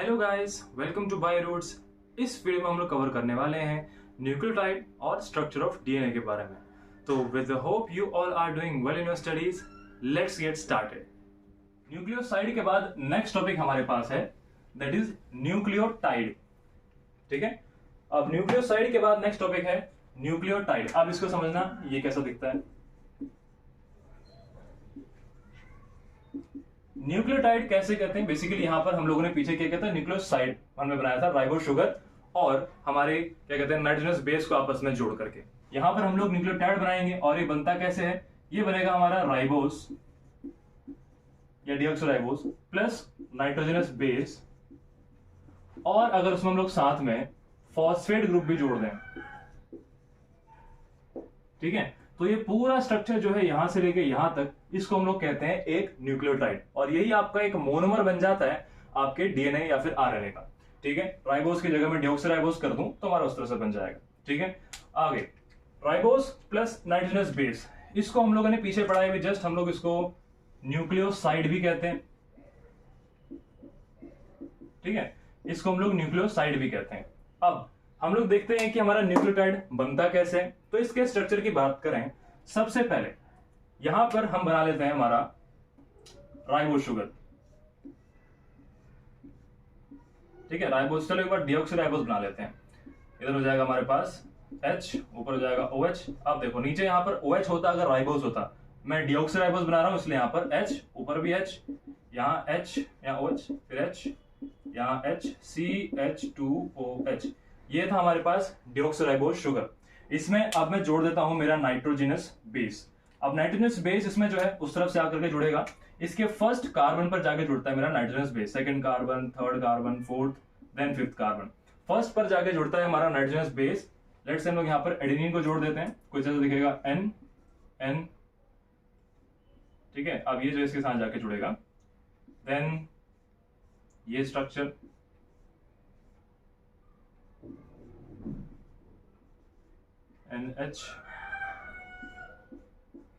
Hello guys, welcome to bio roots. इस video में हम लोग कवर करने वाले हैं न्यूक्लियोटाइड और स्ट्रक्चर ऑफ डीएनए के बारे में। तो with the hope you all are doing well in your studies, let's get started. Nucleoside के बाद नेक्स्ट टॉपिक हमारे पास है, दैट इज न्यूक्लियोटाइड। ठीक है, अब न्यूक्लियोसाइड के बाद नेक्स्ट टॉपिक है न्यूक्लियोटाइड। अब इसको समझना ये कैसा दिखता है। न्यूक्लियोटाइड कैसे कहते हैं? बेसिकली यहां पर हम लोगों ने पीछे क्या कहता है, न्यूक्लियोसाइड हमने बनाया था राइबोस शुगर और हमारे क्या कहते हैं नाइट्रोजनस बेस को आपस में जोड़ करके। यहां पर हम लोग न्यूक्लियोटाइड बनाएंगे और ये बनता कैसे है? ये बनेगा हमारा राइबोस या डीऑक्सोराइबोस प्लस नाइट्रोजनस बेस, और अगर उसमें हम लोग साथ में फॉस्फेट ग्रुप भी जोड़ दें, ठीक है, तो ये पूरा स्ट्रक्चर जो है यहां से लेके यहां तक, इसको हम लोग कहते हैं एक न्यूक्लियोटाइड। और यही आपका एक मोनोमर बन जाता है आपके डीएनए या फिर आरएनए का। ठीक है, राइबोस की जगह में डीऑक्सोराइबोस कर दूं तो हमारा उस तरह से बन जाएगा। ठीक है, आगे राइबोस प्लस नाइट्रोजनस बेस, इसको हम लोगों ने पीछे पढ़ा है, जस्ट हम लोग इसको न्यूक्लियोसाइड भी कहते हैं। ठीक है, इसको हम लोग न्यूक्लियोसाइड भी कहते हैं। अब हम लोग देखते हैं कि हमारा न्यूक्लियोटाइड बनता कैसे है। तो इसके स्ट्रक्चर की बात करें, सबसे पहले यहां पर हम बना लेते हैं हमारा राइबोस शुगर। ठीक है, राइबोस, चलो एक बार डीऑक्सोराइबोस बना लेते हैं। इधर हो जाएगा हमारे पास H, ऊपर हो जाएगा OH। अब देखो नीचे यहां पर OH होता अगर राइबोस होता, मैं डीऑक्सोराइबोस बना रहा हूं इसलिए यहां पर H, ऊपर भी H, यहां H, यहां OH, फिर H, यहां H, CH2OH। ये था हमारे पास डीऑक्सोराइबोस शुगर। इसमें अब मैं जोड़ देता हूं मेरा नाइट्रोजनस बेस। अब नाइट्रोजनस बेस इसमें जो है उस तरफ से आकर के जुड़ेगा, इसके फर्स्ट कार्बन पर जाके जुड़ता है मेरा nitrogenous base, second carbon, third carbon, fourth, then fifth carbon, first पर जाके जुड़ता है हमारा नाइट्रोजनस बेस। लेट्स से हम लोग यहां पर एडेनिन को जोड़ देते हैं, कुछ ऐसा दिखेगा N N। ठीक है, अब ये जो इसके साथ जाके जुड़ेगा, देन ये स्ट्रक्चर, NH।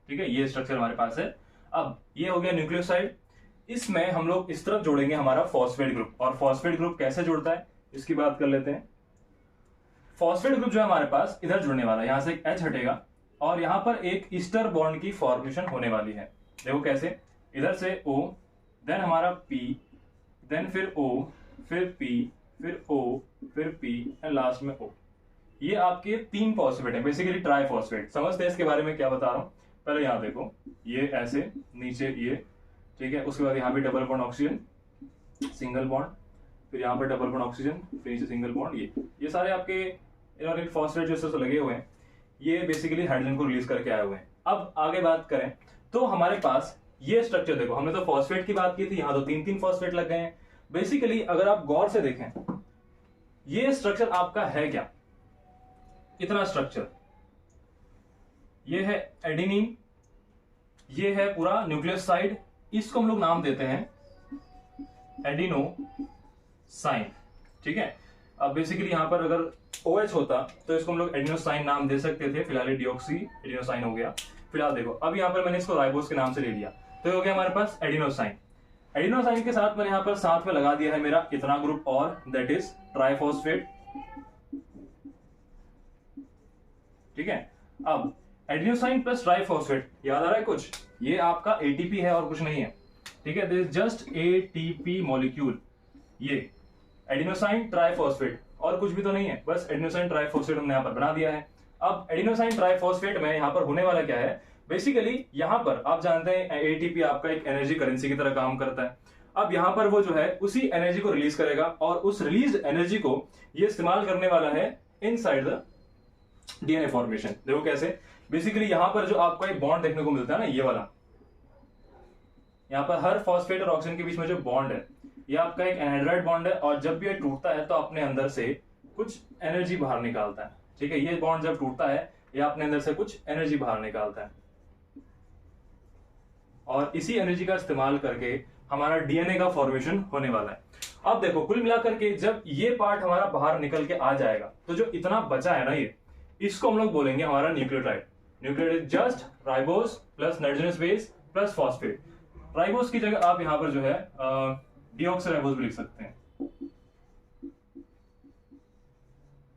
ठीक है, ये स्ट्रक्चर हमारे पास है। अब ये हो गया न्यूक्लियोसाइड। इसमें हम लोग इस तरफ जोड़ेंगे हमारा फॉस्फेट ग्रुप। और फॉस्फेट ग्रुप कैसे जुड़ता है इसकी बात कर लेते हैं। फॉस्फेट ग्रुप जो है हमारे पास इधर जुड़ने वाला है, यहां से एक H हटेगा और यहां पर एक ईस्टर बॉन्ड की फॉर्मेशन होने वाली है। देखो कैसे, इधर से O, देन हमारा P, देन फिर O, फिर P, फिर O, फिर P एंड लास्ट में O। ये आपके तीन फॉस्फेट है, बेसिकली ट्राई फॉस्फेट। समझते हैं इसके बारे में क्या बता रहा हूं। पहले यहां देखो, ये ऐसे नीचे ये, ठीक है, उसके बाद यहां पे double bond oxygen, single bond, फिर यहां पर डबल बॉन्ड ऑक्सीजन, फिर नीचे सिंगल बॉन्ड। ये सारे आपके इनऑर्गेनिक फॉस्फेट जो लगे हुए हैं, ये बेसिकली हाइड्रोजन को रिलीज करके आए हुए हैं। अब आगे बात करें तो हमारे पास ये स्ट्रक्चर देखो, हमने तो फॉस्फेट की बात की थी, यहां तो तीन तीन फॉस्फेट लग गए हैं। बेसिकली अगर आप गौर से देखें, ये स्ट्रक्चर आपका है क्या, इतना स्ट्रक्चर, ये है एडेनिन, ये है पूरा न्यूक्लियोसाइड, इसको हम लोग नाम देते हैं एडिनोसाइन। ठीक है, अब बेसिकली यहां पर अगर OH होता तो इसको हम लोग एडिनोसाइन नाम दे सकते थे, फिलहाल ये डीऑक्सी एडिनोसाइन हो गया। फिलहाल देखो, अब यहां पर मैंने इसको राइबोस के नाम से ले लिया, तो ये हो गया हमारे पास एडिनोसाइन। एडिनोसाइन के साथ मैंने यहां पर साथ में लगा दिया है मेरा इतना ग्रुप, और दैट इज ट्राइफॉस्फेट। ठीक है, अब एडिनोसाइन प्लस ट्राइफॉस्फेट, याद आ रहा है कुछ? ये आपका ATP है और कुछ नहीं है। ठीक है, दिस जस्ट ATP मॉलिक्यूल। ये एडिनोसाइन ट्राइफॉस्फेट और कुछ भी तो नहीं है, बस एडिनोसाइन ट्राइफॉस्फेट हमने यहां पर बना दिया है। अब एडिनोसाइन ट्राइफॉस्फेट में यहां पर होने वाला क्या है, बेसिकली यहां पर आप जानते हैं ATP आपका एक एनर्जी करेंसी की तरह काम करता है। अब यहां पर वो जो है उसी एनर्जी को रिलीज करेगा, और उस रिलीज एनर्जी को ये इस्तेमाल करने वाला है इनसाइड द डीएनए फॉर्मेशन। देखो कैसे, बेसिकली यहां पर जो आपको एक बॉन्ड देखने को मिलता है ना, ये वाला, यहां पर हर फॉस्फेट और ऑक्सीजन के बीच में जो बॉन्ड है, ये आपका एक एनहाइड्राइड बॉन्ड है, और जब भी ये टूटता है तो अपने अंदर से कुछ एनर्जी बाहर निकालता है। ठीक है, ये बॉन्ड जब टूटता है ये अपने अंदर से कुछ एनर्जी बाहर निकालता है, और इसी एनर्जी का इस्तेमाल करके हमारा डीएनए का फॉर्मेशन होने वाला है। अब देखो, कुल मिलाकर के जब ये पार्ट हमारा बाहर निकल के आ जाएगा, तो जो इतना बचा है ना, ये इसको हम लोग बोलेंगे हमारा nucleotide. Nucleotide just ribose plus nitrogenous base plus phosphate. Ribose की जगह आप यहां पर जो है डीऑक्सोराइबोस भी लिख सकते हैं।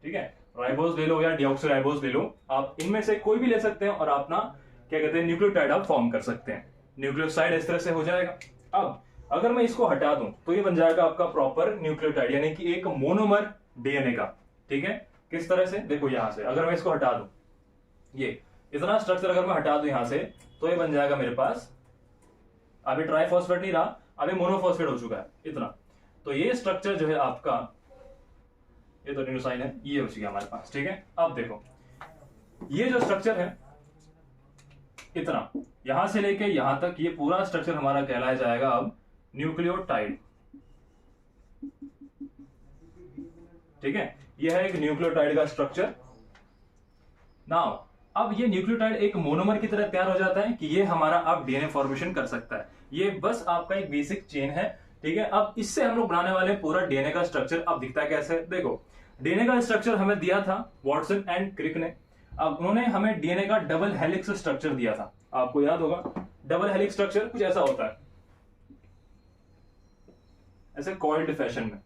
ठीक है, राइबोज ले लो या डिऑक्सीराइबोज ले लो, आप इनमें से कोई भी ले सकते हैं और अपना क्या कहते हैं न्यूक्लियोटाइड आप फॉर्म कर सकते हैं। न्यूक्लियोसाइड इस तरह से हो जाएगा। अब अगर मैं इसको हटा दूं तो ये बन जाएगा आपका प्रॉपर न्यूक्लियोटाइड, यानी कि एक मोनोमर डीएनए का। ठीक है, किस तरह से, देखो यहां से अगर मैं इसको हटा दूं, ये इतना स्ट्रक्चर अगर मैं हटा दूं यहां से, तो ये बन जाएगा मेरे पास, अभी ट्राइफॉस्फेट नहीं रहा, अभी मोनोफॉस्फेट हो चुका है इतना। तो ये स्ट्रक्चर जो है आपका, ये तो एडेनोसाइन है, ये हो चुका हमारे पास। ठीक है, अब देखो ये जो स्ट्रक्चर है इतना, यहां से लेके यहां तक, ये पूरा स्ट्रक्चर हमारा कहलाया जाएगा अब न्यूक्लियोटाइड। ठीक है, यह है एक न्यूक्लियोटाइड का स्ट्रक्चर। नाउ अब ये न्यूक्लियोटाइड एक मोनोमर की तरह तैयार हो जाता है कि ये हमारा अब डीएनए फॉर्मेशन कर सकता है। ये बस आपका एक बेसिक चेन है। ठीक है, अब इससे हम लोग बनाने वाले पूरा डीएनए का स्ट्रक्चर। अब दिखता है कैसे, देखो डीएनए का स्ट्रक्चर हमें दिया था वॉटसन एंड क्रिक ने। अब उन्होंने हमें डीएनए का डबल हेलिक्स स्ट्रक्चर दिया था, आपको याद होगा। डबल हेलिक्स स्ट्रक्चर कुछ ऐसा होता है, ऐसे कॉइल्ड फैशन में।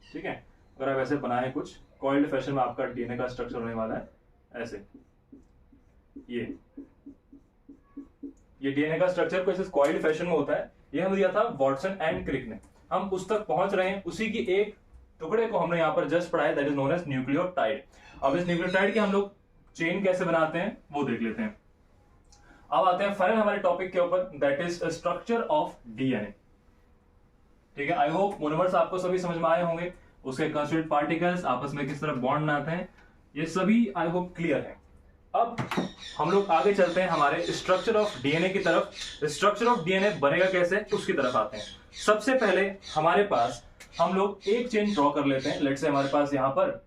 ठीक है, अगर आप ऐसे बनाए कुछ कॉइल्ड फैशन में, आपका डीएनए का स्ट्रक्चर होने वाला है ऐसे। ये डीएनए का स्ट्रक्चर कुछ इस कॉइल्ड फैशन में होता है। ये हमें दिया था वॉटसन एंड क्रिक ने, हम उस तक पहुंच रहे हैं। उसी की एक टुकड़े को हमने यहाँ पर जस्ट पढ़ाया, that is known as nucleotide. अब इस न्यूक्लियोटाइड की हम लोग चेन कैसे बनाते हैं वो देख लेते हैं। अब आते हैं फाइनल हमारे टॉपिक के ऊपर, that is structure of DNA. ठीक है, आई होप मोनोमर्स आपको सभी समझ में आए होंगे, उसके कंस्टिट्यूएंट पार्टिकल्स आपस में किस तरह बॉन्ड बनाते हैं, ये सभी आई होप क्लियर है। अब हम लोग आगे चलते हैं हमारे स्ट्रक्चर ऑफ डीएनए की तरफ। स्ट्रक्चर ऑफ डीएनए बनेगा कैसे उसकी तरफ आते हैं। सबसे पहले हमारे पास हम लोग एक चेन ड्रॉ कर लेते हैं। लेट्स से हमारे पास यहां पर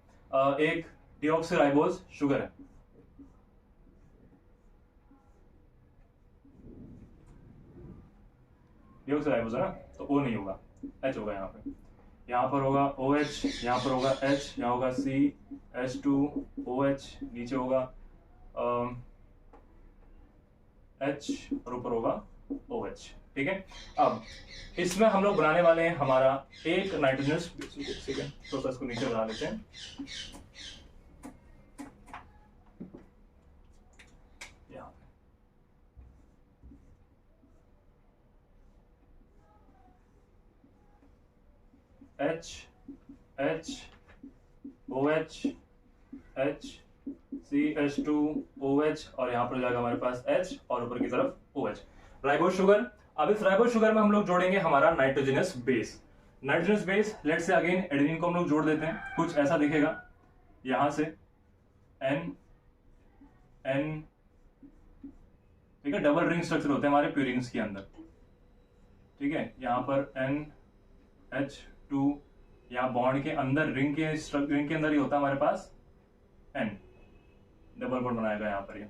एक डिऑक्सीराइबोज शुगर है। डिऑक्सीराइबोज है ना, तो ओ नहीं होगा, एच होगा यहाँ पे। यहाँ पर होगा OH, यहाँ पर होगा H, यहाँ होगा CH2OH, नीचे होगा H और ऊपर होगा OH। ठीक है, अब इसमें हम लोग बनाने वाले हैं हमारा एक नाइट्रोजनस, तो इसको नीचे बना लेते हैं। H H OH H CH2OH और यहाँ पर जाएगा हमारे पास H और ऊपर की तरफ OH, राइबोज शुगर। अब इस राइबोज शुगर में हम लोग जोड़ेंगे हमारा nitrogenous base. Nitrogenous base, let's say again adenine को हम लोग जोड़ देते हैं, कुछ ऐसा दिखेगा। यहां से N N, ठीक है, डबल रिंग स्ट्रक्चर होते हैं हमारे प्यूरिन्स के अंदर। ठीक है, यहाँ पर NH2, यहाँ बॉन्ड के अंदर रिंग के अंदर ही होता है हमारे पास N, डबल बॉन्ड बनाएगा यहाँ पर ये।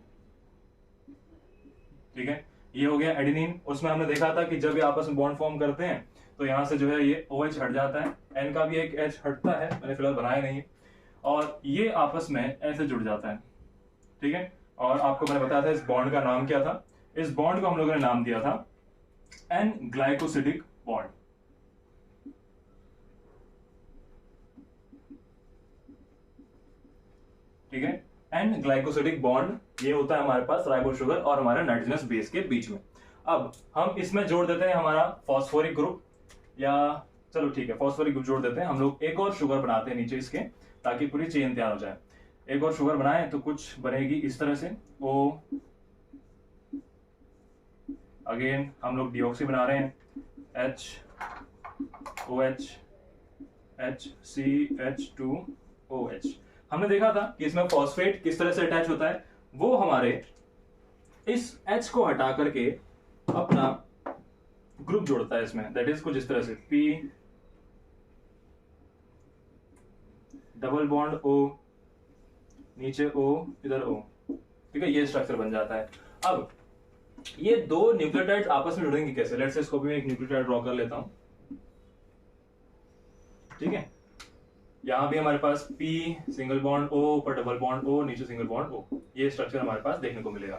ठीक है, ये हो गया एडेनिन। उसमें हमने देखा था कि जब ये आपस में बॉन्ड फॉर्म करते हैं तो यहाँ से जो है ये OH हट जाता है, N का भी एक H हटता है, मैंने फिलहाल बनाया नहीं है, और ये आपस में ऐसे जुड़ जाता है। ठीक है, और आपको मैंने बताया था इस बॉन्ड का नाम क्या था। इस बॉन्ड को हम लोगों ने नाम दिया था N ग्लाइकोसिडिक बॉन्ड। ठीक है, N ग्लाइकोसिडिक बॉन्ड, ये होता है हमारे पास राइबोज शुगर और हमारे नाइट्रोजनस बेस के बीच में। अब हम इसमें जोड़ देते हैं हमारा फॉस्फोरिक ग्रुप, या चलो ठीक है फॉस्फोरिक ग्रुप जोड़ देते हैं। हम लोग एक और शुगर बनाते हैं नीचे इसके, ताकि पूरी चेन तैयार हो जाए। एक और शुगर बनाए तो कुछ बनेगी इस तरह से, O, अगेन हम लोग डिऑक्सी बना रहे हैं, H OH H CH2OH। हमने देखा था कि इसमें फॉस्फेट किस तरह से अटैच होता है, वो हमारे इस H को हटा करके अपना ग्रुप जोड़ता है इसमें, दैट इज कुछ इस तरह से P डबल बॉन्ड O, नीचे O, इधर O। ठीक है, ये स्ट्रक्चर बन जाता है। अब ये दो न्यूक्लियोटाइड्स आपस में जुड़ेंगे कैसे, लेट्स से इसको भी मैं एक न्यूक्लियोटाइड ड्रॉ कर लेता हूं। ठीक है, यहां भी हमारे पास P सिंगल बॉन्ड O, ऊपर डबल बॉन्ड O, नीचे सिंगल बॉन्ड O, ये स्ट्रक्चर हमारे पास देखने को मिलेगा।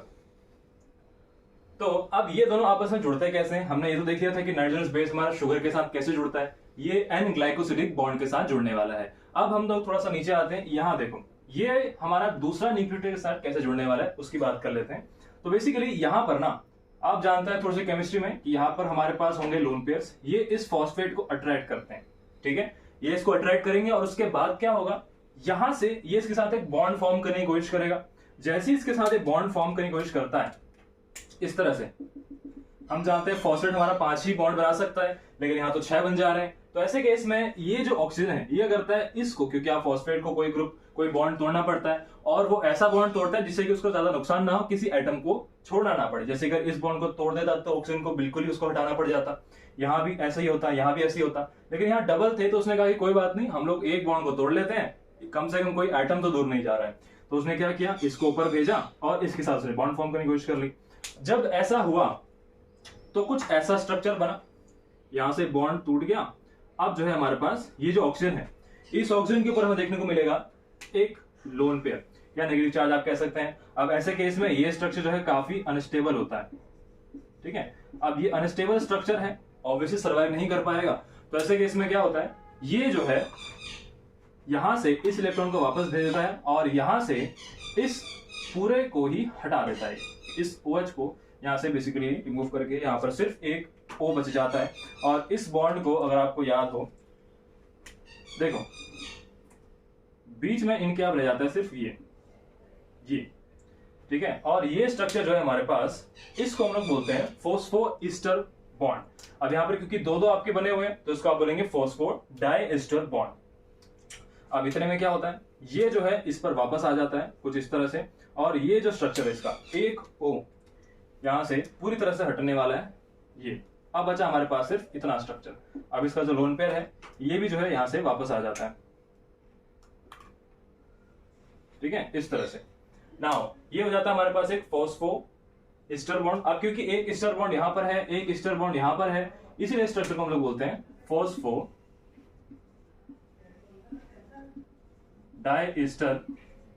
तो अब ये दोनों आपस में जुड़ते कैसे हैं, हमने ये तो देख लिया था कि नाइट्रोजनस बेस हमारा शुगर के साथ कैसे जुड़ता है। ये एन ग्लाइकोसिडिक बॉन्ड के साथ जुड़ने वाला है। अब हम लोग थोड़ा सा नीचे आते हैं, यहां देखो ये हमारा दूसरा न्यूक्लियोटाइड के साथ कैसे जुड़ने वाला है उसकी बात कर लेते हैं। तो बेसिकली यहां पर ना आप जानते हैं थोड़ी सी केमिस्ट्री में कि यहां पर हमारे पास होंगे लोन पेयर्स, ये इस फॉस्फेट को अट्रैक्ट करते हैं, ठीक है, ये इसको अट्रैक्ट करेंगे और उसके बाद क्या होगा, यहां से ये इसके साथ एक बॉन्ड फॉर्म करने की कोशिश करेगा। जैसे ही इसके साथ एक बॉन्ड फॉर्म करने की कोशिश करता है इस तरह से, हम जानते हैं फॉस्फेट हमारा 5 ही बॉन्ड बना सकता है, लेकिन यहां तो 6 बन जा रहे हैं। तो ऐसे केस में ये जो ऑक्सीजन है ये करता है इसको, क्योंकि आप फॉस्फेट को कोई बॉन्ड तोड़ना पड़ता है और वो ऐसा बॉन्ड तोड़ता है जिससे कि उसको ज्यादा नुकसान ना हो, किसी एटम को छोड़ना ना पड़े। जैसे अगर इस बॉन्ड को तोड़ देता तो ऑक्सीजन को बिल्कुल ही उसको हटाना पड़ जाता। यहाँ भी ऐसा ही होता, यहाँ भी ऐसे ही होता, लेकिन यहाँ डबल थे तो उसने कहा कि कोई बात नहीं, हम लोग एक बॉन्ड को तोड़ लेते हैं, कम से कम कोई एटम तो दूर नहीं जा रहा है। तो उसने क्या किया, इसको ऊपर भेजा और इसके साथ उसने बॉन्ड फॉर्म करने की कोशिश कर ली। जब ऐसा हुआ तो कुछ ऐसा स्ट्रक्चर बना, यहां से बॉन्ड टूट गया। अब जो है हमारे पास ये जो ऑक्सीजन है, इस ऑक्सीजन के ऊपर हमें देखने को मिलेगा एक लोन पेयर या नेगेटिव चार्ज आप कह सकते हैं। अब ऐसे केस में ये स्ट्रक्चर जो है काफी अनस्टेबल होता है, ठीक है। अब ये अनस्टेबल स्ट्रक्चर है, ऑब्वियसली सर्वाइव नहीं कर पाएगा। तो ऐसे केस में क्या होता है, ये जो है यहां से इस इलेक्ट्रॉन को वापस भेज देता है और यहां से इस पूरे को ही हटा देता है। इस OH को यहां से बेसिकली रिमूव करके यहां पर सिर्फ एक O बच जाता है। और इस बॉन्ड को अगर आपको याद हो, देखो बीच में इनके आप रह जाता है सिर्फ ये, ठीक है। और ये स्ट्रक्चर जो है हमारे पास, इसको हम लोग बोलते हैं फॉस्फोईस्टर बॉन्ड। अब यहां पर क्योंकि दो आपके बने हुए हैं तो इसको आप बोलेंगे फॉस्फोडाइएस्टर बॉन्ड। अब इतने में क्या होता है, ये जो है इस पर वापस आ जाता है कुछ इस तरह से, और ये जो स्ट्रक्चर है इसका एक O यहां से पूरी तरह से हटने वाला है ये। अब बचा हमारे पास सिर्फ इतना स्ट्रक्चर। अब इसका जो लोन पेयर है ये भी जो है यहां से वापस आ जाता है, ठीक है, इस तरह से। नाउ ये हो जाता है हमारे पास एक फॉस्फोईस्टर बॉन्ड। अब क्योंकि एक ईस्टर बॉन्ड यहां पर है, एक ईस्टर बॉन्ड यहां पर है, इसीलिए स्ट्रक्चर को हम लोग बोलते हैं फॉस्फोडाइएस्टर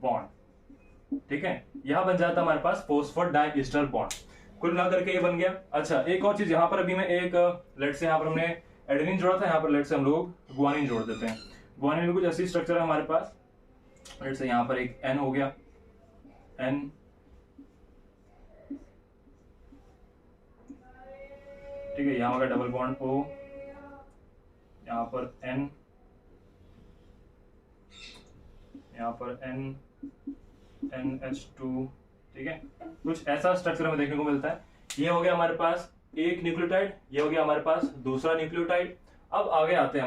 बॉन्ड, ठीक है। यहां बन जाता है हमारे पास फॉस्फोडाइएस्टर बॉन्ड। कुल मिला करके ये बन गया। अच्छा, एक और चीज यहां पर अभी मैं एक लेट से यहां पर हमने एडेनिन जोड़ा था, यहां पर लेट से हम लोग गुआनिन जोड़ देते हैं। गुआनिन में कुछ ऐसी स्ट्रक्चर है हमारे पास, लेट से यहां पर एक N हो गया, N, ठीक है, यहां होगा डबल बॉन्ड O, यहां पर N, यहां पर NH2, ठीक है। कुछ ऐसा स्ट्रक्चर हमें देखने को मिलता है। ये हो गया हमारे पास एक न्यूक्लियोटाइड, ये हो गया हमारे पास दूसरा न्यूक्लियोटाइड। अब आगे आते हैं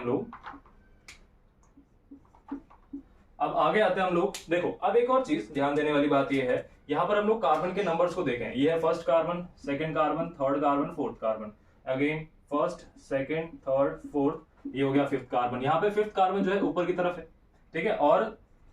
हम लोग, देखो अब एक और चीज ध्यान देने वाली बात ये है, यहां पर हम लोग कार्बन के नंबर्स को देखें। ये है first carbon, second carbon, third carbon, fourth carbon, again first, second, third, fourth, ये हो गया फिफ्थ कार्बन। यहाँ पे फिफ्थ कार्बन जो है ऊपर की तरफ है, ठीक है, और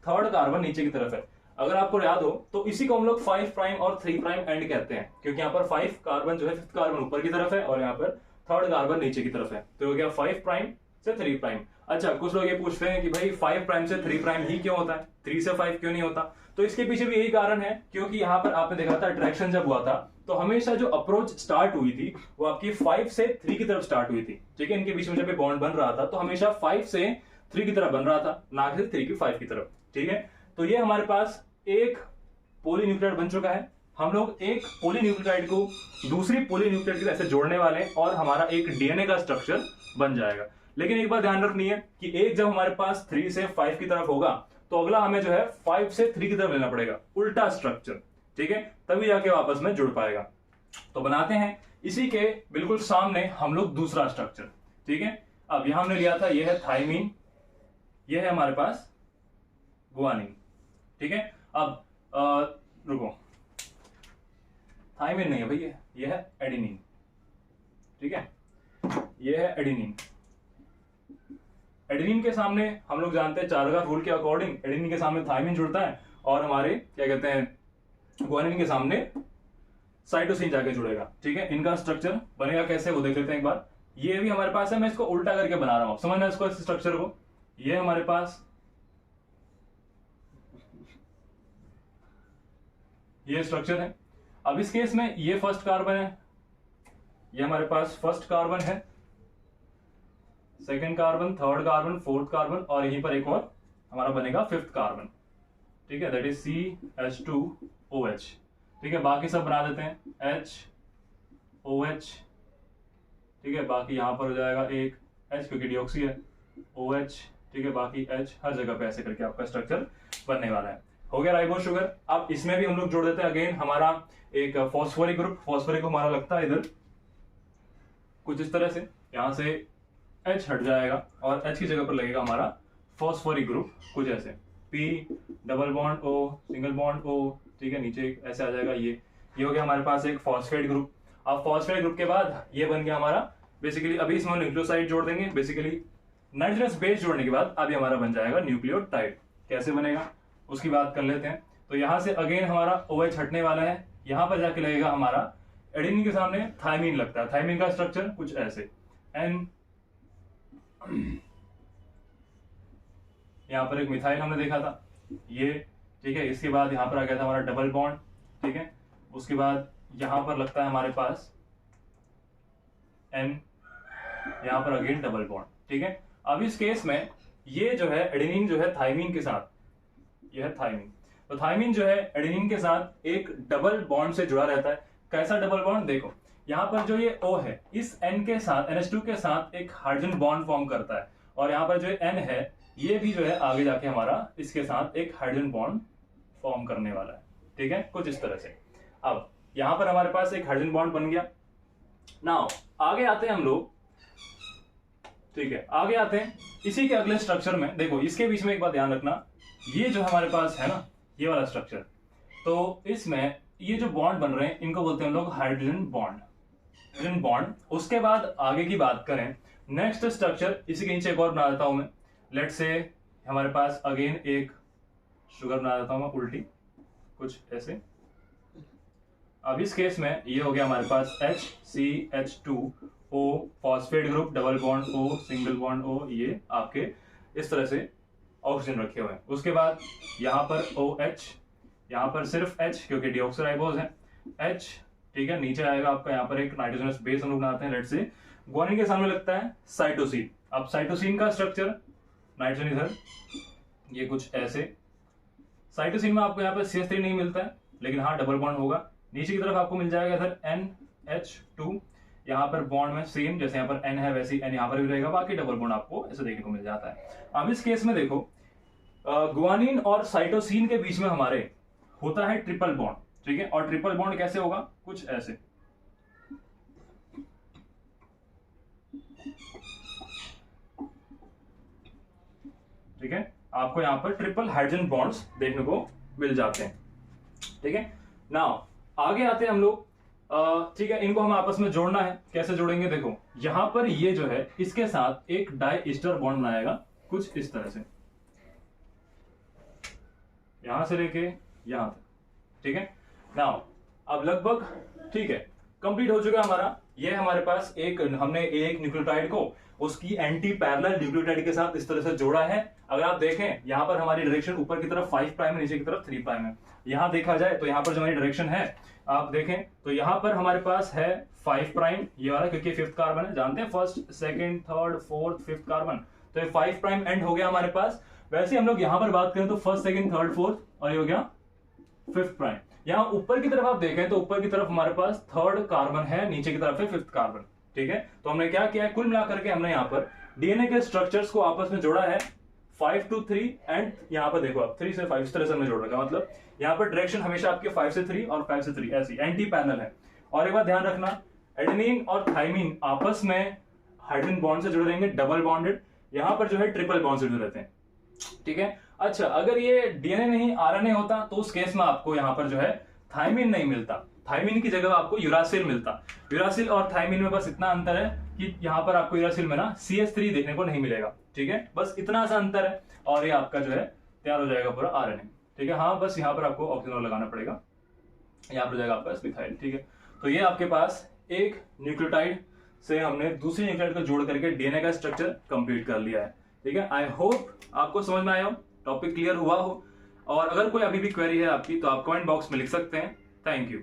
थर्ड कार्बन नीचे की तरफ है। अगर आपको याद हो तो इसी को हम लोग 5 प्राइम और 3 प्राइम एंड कहते हैं, क्योंकि यहाँ पर 5 कार्बन जो है, फिफ्थ कार्बन ऊपर की तरफ है और यहाँ पर थर्ड कार्बन नीचे की तरफ है। तो हो गया 5 प्राइम से 3 प्राइम। अच्छा, कुछ लोग ये पूछ रहे हैं कि भाई 5 प्राइम से 3 प्राइम ही क्यों होता है, 3 से 5 क्यों नहीं होता? तो इसके पीछे भी यही कारण है, क्योंकि यहाँ पर आपने देखा था अट्रैक्शन जब हुआ था तो हमेशा जो अप्रोच स्टार्ट हुई थी वो आपकी 5 से 3 की तरफ स्टार्ट हुई थी, ठीक है। इनके बीच में जब बॉन्ड बन रहा था तो हमेशा 5 से 3 की तरफ बन रहा था, ना कि 3 की 5 की तरफ, ठीक है। तो ये हमारे पास एक पॉलीन्यूक्लियोटाइड बन चुका है। हम लोग एक पॉलीन्यूक्लियोटाइड को दूसरी पॉलीन्यूक्लियोटाइड के ऐसे जोड़ने वाले हैं और हमारा एक डीएनए का स्ट्रक्चर बन जाएगा। लेकिन एक बात ध्यान रखनी है कि एक जब हमारे पास 3 से 5 की तरफ होगा तो अगला हमें जो है 5 से 3 की तरफ लेना पड़ेगा, उल्टा स्ट्रक्चर, ठीक है, तभी जाके वापस में जुड़ पाएगा। तो बनाते हैं इसी के बिल्कुल सामने हम लोग दूसरा स्ट्रक्चर, ठीक है। अब यहां हमने लिया था, यह है थाइमीन, यह है हमारे पास गुआनिन, ठीक है। अब रुको, थाइमीन नहीं है भैया, यह है एडेनिन, ठीक है, यह है एडेनिन। एडेनिन के सामने हम लोग जानते हैं चार्गा रूल के अकॉर्डिंग एडेनिन के सामने थाइमीन जुड़ता है और हमारे क्या कहते हैं गुआनिन के सामने साइटोसिन जाके जुड़ेगा, ठीक है। इनका स्ट्रक्चर बनेगा कैसे वो देख लेते हैं एक बार। ये भी हमारे पास है, मैं इसको उल्टा करके बना रहा हूं, समझना इसको, इस स्ट्रक्चर को। ये हमारे पास ये स्ट्रक्चर है। अब इस केस में ये फर्स्ट कार्बन है, ये हमारे पास फर्स्ट कार्बन है, second carbon, third carbon, fourth carbon और यहीं पर एक और हमारा बनेगा फिफ्थ कार्बन, ठीक है, दैट इज CH2OH। ठीक है, बाकी सब बना देते हैं HOH, ठीक है, बाकी यहां पर हो जाएगा एक H क्योंकि डिऑक्सी है, OH, ठीक है, बाकी H, हर जगह पे ऐसे करके आपका स्ट्रक्चर बनने वाला है। हो गया राइबोस शुगर। अब इसमें भी हम लोग जोड़ देते हैं अगेन हमारा एक फॉस्फोरिक ग्रुप। फॉस्फोरिक ग्रुप हमारा लगता है इधर कुछ इस तरह से, यहां से H हट जाएगा और H की जगह पर लगेगा हमारा फॉस्फोरिक ग्रुप कुछ ऐसे, P double bond O single bond O, ठीक है, नीचे ऐसे आ जाएगा। ये हो गया हमारे पास एक फॉस्फेट ग्रुप। अब फॉस्फेट ग्रुप के बाद ये बन गया हमारा बेसिकली, अभी इसमें न्यूक्लियोसाइड जोड़ देंगे, बेसिकली नाइट्रोजनस बेस जोड़ने के बाद अभी हमारा बन जाएगा न्यूक्लियोटाइड। कैसे बनेगा उसकी बात कर लेते हैं। तो यहां से अगेन हमारा OH हटने वाला है, यहां पर जाके लगेगा हमारा एडेनिन के सामने थायमीन लगता है। थायमीन का स्ट्रक्चर कुछ ऐसे, N, यहां पर एक मिथाइल हमने देखा था ये, ठीक है, इसके बाद यहां पर आ गया था हमारा डबल बॉन्ड, ठीक है, उसके बाद यहां पर लगता है हमारे पास N, यहां पर अगेन डबल बॉन्ड, ठीक है। अब इस केस में ये जो है एडेनिन जो है थायमीन के साथ, यह है थायमीन, तो थायमीन जो है एडेनिन के साथ एक डबल बॉन्ड से जुड़ा रहता है। कैसा डबल बॉन्ड, देखो यहां पर जो ये O है इस N के साथ, NH2 के साथ एक हाइड्रोजन बॉन्ड फॉर्म करता है, और यहां पर जो N है ये भी जो है आगे जाके हमारा इसके साथ एक हाइड्रोजन बॉन्ड फॉर्म करने वाला है, ठीक है, कुछ इस तरह से। अब यहां पर हमारे पास एक हाइड्रोजन बॉन्ड बन गया। नाउ आगे आते हैं हम लोग, ठीक है, आगे आते हैं इसी के अगले स्ट्रक्चर में। देखो इसके बीच में एक बात ध्यान रखना, ये जो हमारे पास है ना ये वाला स्ट्रक्चर, तो इसमें ये जो बॉन्ड बन रहे हैं इनको बोलते हैं हम लोग हाइड्रोजन बॉन्ड, हाइड्रोजन बॉन्ड। उसके बाद आगे की बात करें, नेक्स्ट स्ट्रक्चर इसी के नीचे एक और बना देता हूं मैं, लेट से हमारे पास अगेन एक शुगर बना देता हूं मैं उल्टी, कुछ ऐसे। अब इस केस में ये हो गया हमारे पास HCH2O phosphate group, double bond O single bond O, ये आपके इस तरह से ऑक्सीजन रखे हुए हैं। उसके बाद यहाँ पर OH, यहाँ पर सिर्फ H क्योंकि डीऑक्सीराइबोज है H, ठीक है, नीचे आएगा आपका यहाँ पर एक नाइट्रोजनस बेस हम लोग बनाते हैं, लेट से ग्वानिन के सामने लगता है साइटोसिन। अब साइटोसिन का स्ट्रक्चर, नाइट्रोजन इधर, ये कुछ ऐसे। साइटोसिन में आपको यहाँ पर CH3 नहीं मिलता है, लेकिन हाँ डबल बॉन्ड होगा। नीचे की तरफ आपको मिल जाएगा इधर NH2, यहाँ पर बॉन्ड में सेम जैसे यहाँ पर N है वैसे N यहाँ पर भी रहेगा, बाकी डबल बॉन्ड आपको ऐसे देखने को मिल जाता है। अब इस केस में देखो गुआनिन और साइटोसिन के बीच में हमारे होता है ट्रिपल बॉन्ड, ठीक है, और ट्रिपल बॉन्ड कैसे होगा, कुछ ऐसे, ठीक है, आपको यहाँ पर ट्रिपल हाइड्रोजन बॉन्ड्स देखने को मिल जाते हैं, ठीक है। नाउ आगे आते हैं हम लोग, ठीक है, इनको हमें आपस में जोड़ना है। कैसे जोड़ेंगे, देखो यहां पर ये जो है इसके साथ एक डाई ईस्टर बॉन्ड बनाएगा कुछ इस तरह से, यहां से लेके यहां तक, ठीक है। नाउ अब लगभग ठीक है कंप्लीट हो चुका हमारा। ये हमारे पास एक, हमने एक न्यूक्लियोटाइड को उसकी एंटी पैरेलल न्यूक्लियोटाइड के साथ इस तरह से जोड़ा है। अगर आप देखें यहाँ पर हमारी डायरेक्शन ऊपर की तरफ 5 प्राइम है, नीचे की तरफ 3 प्राइम है। यहाँ देखा जाए तो यहाँ पर जो हमारी डायरेक्शन है आप देखें तो यहाँ पर हमारे पास है 5 प्राइम ये वाला, क्योंकि फिफ्थ कार्बन है, जानते हैं first second third fourth fifth carbon, तो ये 5 प्राइम एंड हो गया हमारे पास। वैसे हम लोग यहाँ पर बात करें तो फर्स्ट सेकंड थर्ड फोर्थ और ये हो गया फिफ्थ प्राइम। यहाँ ऊपर की तरफ आप देखें तो ऊपर की तरफ हमारे पास थर्ड कार्बन है, नीचे की तरफ है फिफ्थ कार्बन, ठीक है। तो हमने क्या किया है, कुल मिलाकर के हमने यहाँ पर डीएनए के स्ट्रक्चर्स को आपस में जोड़ा है 5 to 3 एंड यहाँ पर देखो आप 3 से 5 इस तरह से हमने जोड़ रखा, मतलब यहाँ पर डायरेक्शन हमेशा आपके 5 से 3 और 5 से 3 ऐसी एंटी पैरेलल है। और एक बात ध्यान रखना, एडेनिन और थाइमिन आपस में हाइड्रोजन बॉन्ड से जुड़े रहेंगे डबल बॉन्डेड, यहाँ पर जो है ट्रिपल बॉन्ड से जुड़े रहते हैं, ठीक है। अच्छा, अगर ये डीएनए नहीं आरएनए होता तो उस केस में आपको यहाँ पर जो है थाइमिन नहीं मिलता, थाइमिन की जगह आपको यूरासिल मिलता। यूरासिल और थाइमिन में बस इतना अंतर है कि यहाँ पर आपको यूरासिल में ना CH3 देखने को नहीं मिलेगा, ठीक है, बस इतना सा अंतर है और ये आपका जो है तैयार हो जाएगा पूरा आरएनए, ठीक है। हाँ, बस यहाँ पर आपको ऑक्सीजन लगाना पड़ेगा, यहाँ पर हो जाएगा आपका मिथाइल, ठीक है। तो ये आपके पास एक न्यूक्लियोटाइड से हमने दूसरी न्यूक्लियोटाइड को जोड़ करके डीएनए का स्ट्रक्चर कंप्लीट कर लिया है, ठीक है। आई होप आपको समझ में आया हो, टॉपिक क्लियर हुआ हो, और अगर कोई अभी भी क्वेरी है आपकी तो आप कमेंट बॉक्स में लिख सकते हैं। Thank you.